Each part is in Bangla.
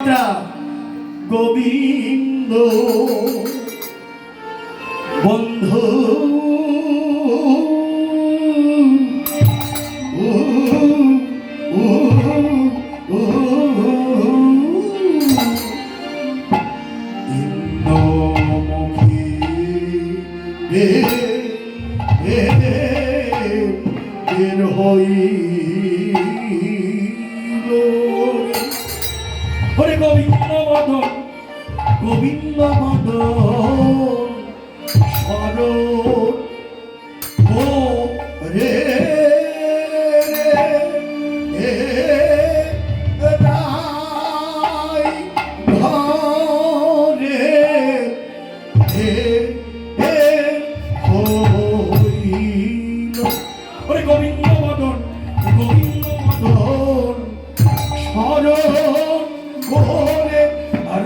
মাত্রা গোবিন্দ বন্ধু হরে গোবিন্দ মদন গোবিন্দ মদন শরণ ও রে গোবিন্দ মদন গোবিন্দ মদন শরণ করে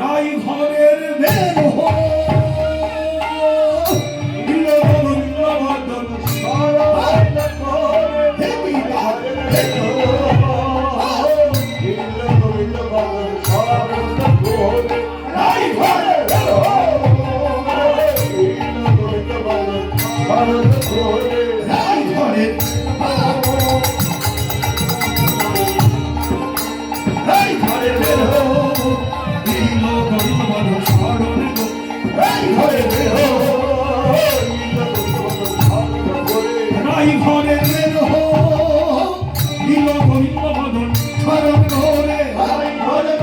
রাই ঘরের বের গোবিন্দ মদন শরণ করে রাই ঘরের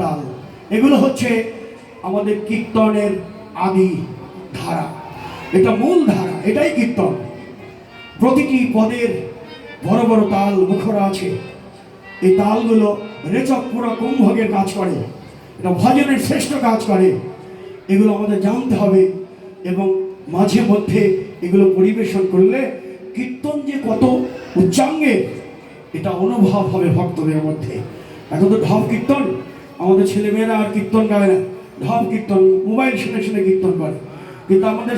তাল। এগুলো হচ্ছে আমাদের কীর্তনের আদি ধারা, এটা মূল ধারা, এটাই কীর্তন। প্রতিটি পদের বড় বড় তাল মুখরা আছে। এই তালগুলো রেচক পুরা কুম্ভকের কাজ করে, এটা ভজনের শ্রেষ্ঠ কাজ করে। এগুলো আমাদের জানতে হবে এবং মাঝে মধ্যে এগুলো পরিবেশন করলে কীর্তন যে কত উচ্চাঙ্গে এটা অনুভব হবে ভক্তদের মধ্যে। এখন তো ঢপ কীর্তন, আমাদের ছেলেমেয়েরা আর কীর্তন গায় না, ঢপ কীর্তন মোবাইল শুনে শুনে কীর্তন করে, কিন্তু আমাদের